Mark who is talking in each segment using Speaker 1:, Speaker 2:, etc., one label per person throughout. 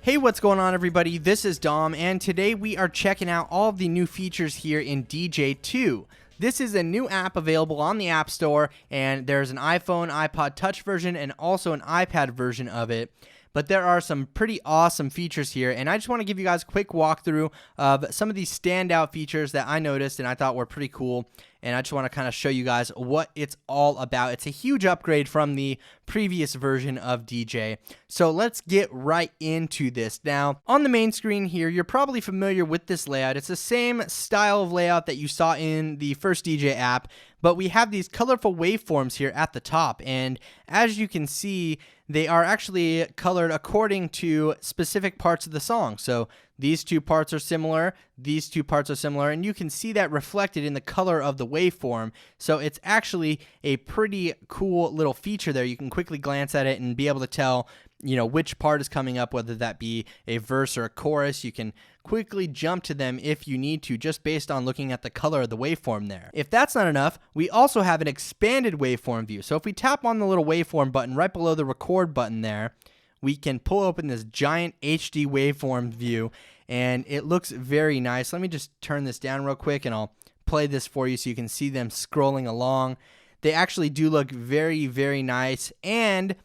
Speaker 1: Hey, what's going on, everybody? This is Dom, and today we are checking out all of the new features here in djay 2. This is a new app available on the App Store, and there's an iPhone, iPod Touch version, and also an iPad version of it. But there are some pretty awesome features here, and I just want to give you guys a quick walkthrough of some of these standout features that I noticed and I thought were pretty cool. And I just want to kind of show you guys what it's all about. It's a huge upgrade from the previous version of djay. So let's get right into this. Now, on the main screen here, you're probably familiar with this layout. It's the same style of layout that you saw in the first djay app, but we have these colorful waveforms here at the top. And as you can see, they are actually colored according to specific parts of the song. So these two parts are similar, these two parts are similar, and you can see that reflected in the color of the waveform. So it's actually a pretty cool little feature there. You can quickly glance at it and be able to tell, which part is coming up, whether that be a verse or a chorus. You can quickly jump to them if you need to, just based on looking at the color of the waveform there. If that's not enough, we also have an expanded waveform view. So if we tap on the little waveform button right below the record button there, we can pull open this giant HD waveform view, and it looks very nice. Let me just turn this down real quick, and I'll play this for you so you can see them scrolling along. They actually do look very, very nice, and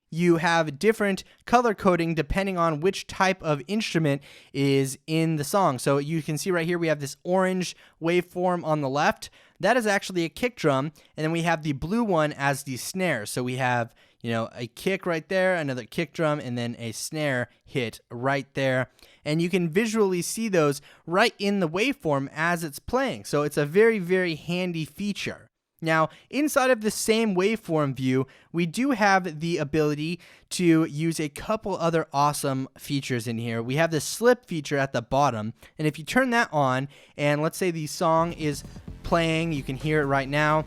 Speaker 1: you have different color coding depending on which type of instrument is in the song. So you can see right here we have this orange waveform on the left. That is actually a kick drum, and then we have the blue one as the snare. So we have a kick right there, another kick drum, and then a snare hit right there. And you can visually see those right in the waveform as it's playing. So it's a very, very handy feature. Now, inside of the same waveform view, we do have the ability to use a couple other awesome features in here. We have the slip feature at the bottom, and if you turn that on, and let's say the song is playing, you can hear it right now.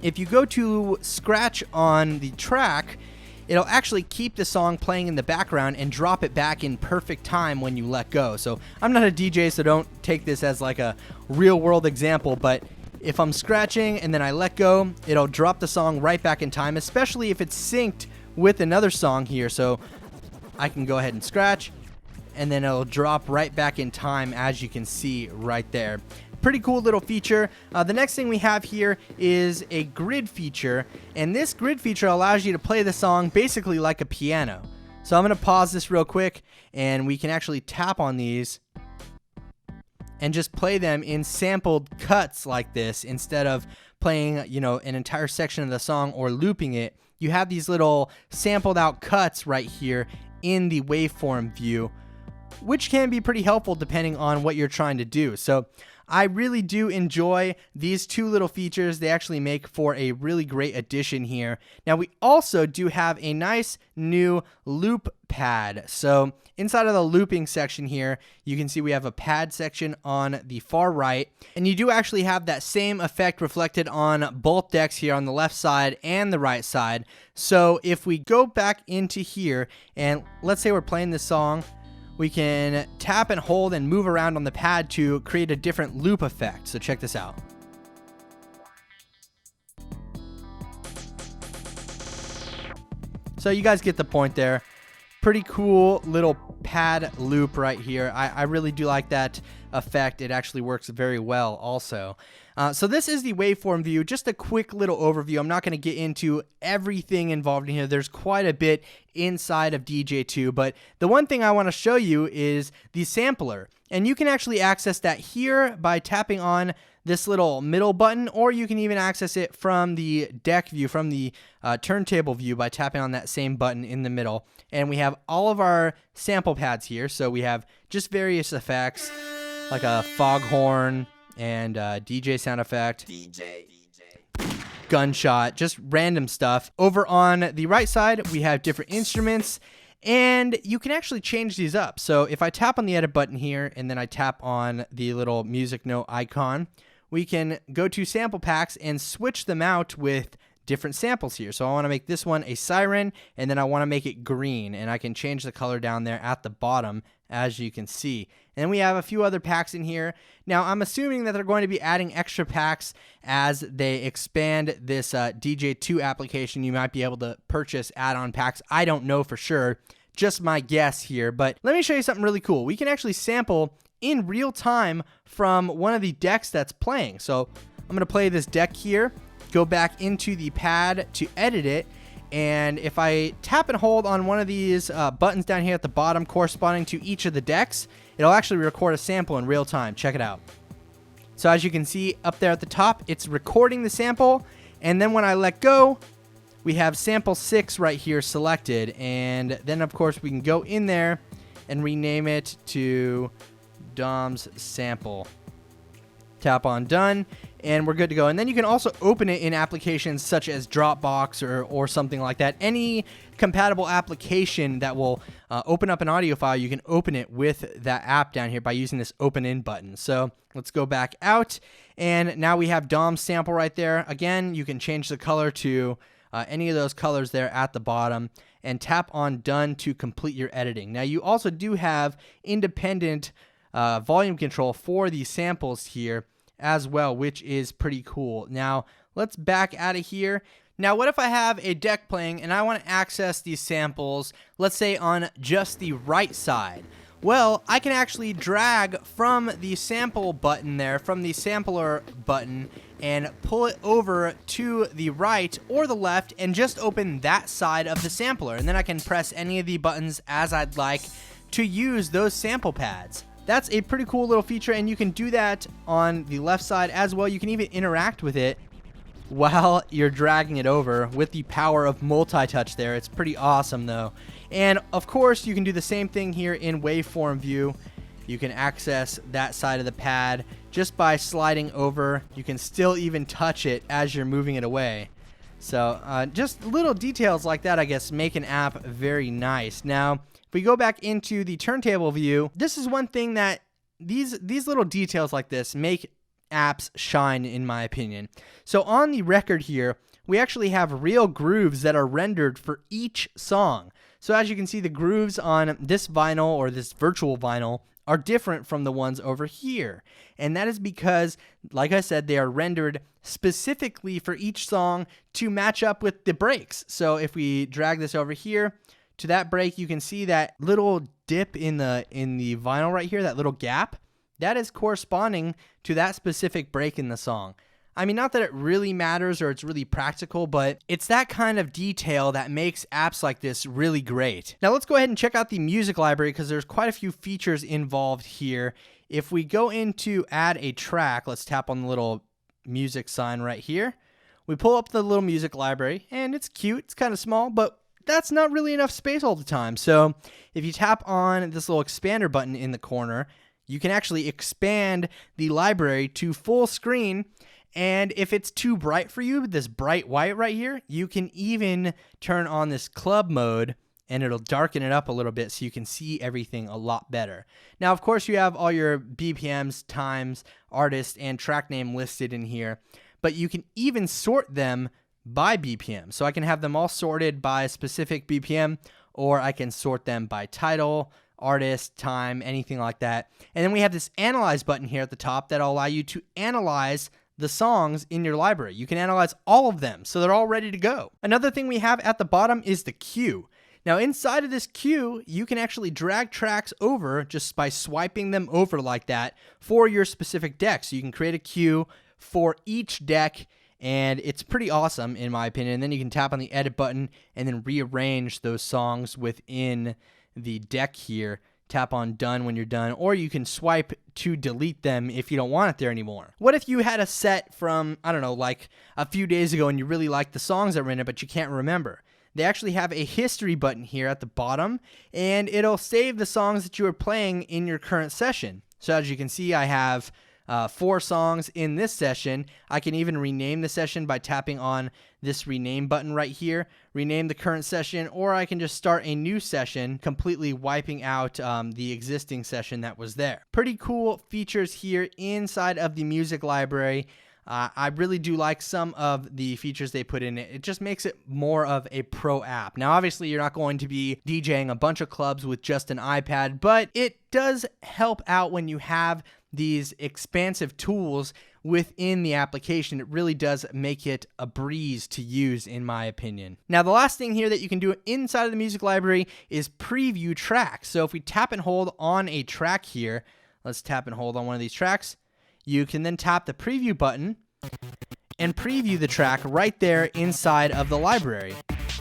Speaker 1: If you go to scratch on the track, it'll actually keep the song playing in the background and drop it back in perfect time when you let go. So I'm not a DJ, so don't take this as like a real world example, but if I'm scratching and then I let go, it'll drop the song right back in time, especially if it's synced with another song here. So I can go ahead and scratch, and then it'll drop right back in time, as you can see right there. Pretty cool little feature. The next thing we have here is a grid feature, and this grid feature allows you to play the song basically like a piano. So I'm going to pause this real quick, and we can actually tap on these and just play them in sampled cuts like this instead of playing, an entire section of the song or looping it. You have these little sampled out cuts right here in the waveform view, which can be pretty helpful depending on what you're trying to do. So I really do enjoy these two little features. They actually make for a really great addition here. Now, we also do have a nice new loop pad. So inside of the looping section here, you can see we have a pad section on the far right, and you do actually have that same effect reflected on both decks here on the left side and the right side. So if we go back into here, and let's say we're playing this song, we can tap and hold and move around on the pad to create a different loop effect. So check this out. So you guys get the point there. Pretty cool little pad loop right here. I really do like that effect. It actually works very well also. So this is the waveform view. Just a quick little overview. I'm not going to get into everything involved in here. There's quite a bit inside of djay 2, but the one thing I want to show you is the sampler. And you can actually access that here by tapping on this little middle button, or you can even access it from the deck view, from the turntable view, by tapping on that same button in the middle. And we have all of our sample pads here. So we have just various effects like a foghorn and DJ sound effect, gunshot, just random stuff. Over on the right side, we have different instruments, and you can actually change these up. So if I tap on the edit button here, and then I tap on the little music note icon, we can go to sample packs and switch them out with different samples here. So I want to make this one a siren, and then I want to make it green, and I can change the color down there at the bottom, as you can see. And we have a few other packs in here. Now, I'm assuming that they're going to be adding extra packs as they expand this djay2 application. You might be able to purchase add-on packs. I don't know for sure, just my guess here. But let me show you something really cool. We can actually sample in real time from one of the decks that's playing. So I'm going to play this deck here, go back into the pad to edit it, and if I tap and hold on one of these buttons down here at the bottom corresponding to each of the decks, it'll actually record a sample in real time. Check it out. So as you can see up there at the top, it's recording the sample, and then when I let go, we have sample 6 right here selected, and then of course we can go in there and rename it to Dom's sample. Tap on done, and we're good to go. And then you can also open it in applications such as Dropbox or something like that. Any compatible application that will open up an audio file, you can open it with that app down here by using this open in button. So let's go back out, and now we have Dom's sample right there. Again, you can change the color to any of those colors there at the bottom, and tap on done to complete your editing. Now you also do have independent volume control for these samples here as well, which is pretty cool. Now let's back out of here. Now what if I have a deck playing and I want to access these samples, let's say on just the right side? Well, I can actually drag from the sample button there, from the sampler button, and pull it over to the right or the left and just open that side of the sampler. And then I can press any of the buttons as I'd like to use those sample pads. That's a pretty cool little feature, and you can do that on the left side as well. You can even interact with it while you're dragging it over with the power of multi-touch there. It's pretty awesome though. And of course, you can do the same thing here in waveform view. You can access that side of the pad just by sliding over. You can still even touch it as you're moving it away. So just little details like that, I guess, make an app very nice. Now, if we go back into the turntable view, this is one thing that these little details like this make apps shine, in my opinion. So on the record here, we actually have real grooves that are rendered for each song. So as you can see, the grooves on this vinyl or this virtual vinyl are different from the ones over here. And that is because, like I said, they are rendered specifically for each song to match up with the breaks. So if we drag this over here to that break, you can see that little dip in the vinyl right here, that little gap, that is corresponding to that specific break in the song. I mean, not that it really matters or it's really practical, but it's that kind of detail that makes apps like this really great. Now let's go ahead and check out the music library because there's quite a few features involved here. If we go into add a track, let's tap on the little music sign right here. We pull up the little music library, and it's cute. It's kind of small, but that's not really enough space all the time. So if you tap on this little expander button in the corner, you can actually expand the library to full screen. And if it's too bright for you, this bright white right here, you can even turn on this club mode and it'll darken it up a little bit so you can see everything a lot better. Now, of course, you have all your BPMs, times, artist, and track name listed in here, but you can even sort them by BPM. So I can have them all sorted by a specific BPM, or I can sort them by title, artist, time, anything like that. And then we have this analyze button here at the top that'll allow you to analyze the songs in your library. You can analyze all of them, so they're all ready to go. Another thing we have at the bottom is the queue. Now inside of this queue, you can actually drag tracks over just by swiping them over like that for your specific deck. So you can create a queue for each deck, and it's pretty awesome in my opinion. And then you can tap on the edit button and then rearrange those songs within the deck here. Tap on done when you're done, or you can swipe to delete them if you don't want it there anymore. What if you had a set from, I don't know, like a few days ago and you really liked the songs that were in it, but you can't remember? They actually have a history button here at the bottom, and it'll save the songs that you are playing in your current session. So as you can see, I have 4 songs in this session. I can even rename the session by tapping on this rename button right here, rename the current session, or I can just start a new session, completely wiping out the existing session that was there. Pretty cool features here inside of the music library. I really do like some of the features they put in it. It just makes it more of a pro app. Now, obviously, you're not going to be DJing a bunch of clubs with just an iPad, but it does help out when you have these expansive tools within the application. It really does make it a breeze to use, in my opinion. Now, the last thing here that you can do inside of the music library is preview tracks. So if we tap and hold on a track here, let's tap and hold on one of these tracks, you can then tap the preview button and preview the track right there inside of the library.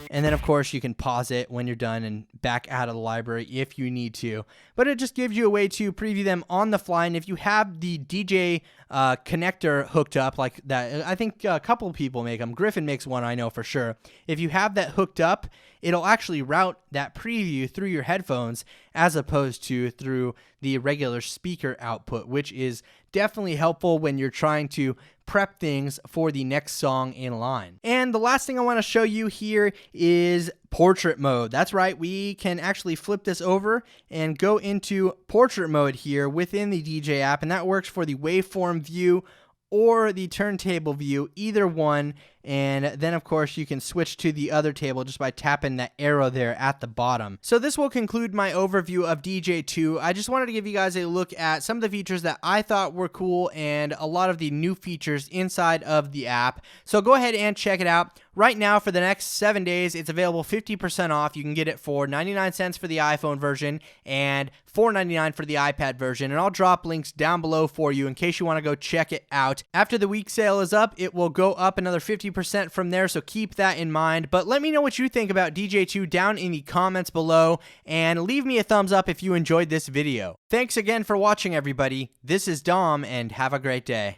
Speaker 1: And then, of course, you can pause it when you're done and back out of the library if you need to. But it just gives you a way to preview them on the fly. And if you have the DJ connector hooked up like that, I think a couple of people make them. Griffin makes one, I know for sure. If you have that hooked up, it'll actually route that preview through your headphones as opposed to through the regular speaker output, which is definitely helpful when you're trying to prep things for the next song in line. And the last thing I want to show you here is portrait mode. That's right, we can actually flip this over and go into portrait mode here within the DJ app, and that works for the waveform view or the turntable view, either one. And then, of course, you can switch to the other table just by tapping that arrow there at the bottom. So this will conclude my overview of djay. I just wanted to give you guys a look at some of the features that I thought were cool and a lot of the new features inside of the app. So go ahead and check it out. Right now, for the next 7 days, it's available 50% off. You can get it for 99 cents for the iPhone version and $4.99 for the iPad version. And I'll drop links down below for you in case you want to go check it out. After the week sale is up, it will go up another 50% from there, so keep that in mind. But let me know what you think about djay down in the comments below, and leave me a thumbs up if you enjoyed this video. Thanks again for watching, everybody. This is Dom, and have a great day.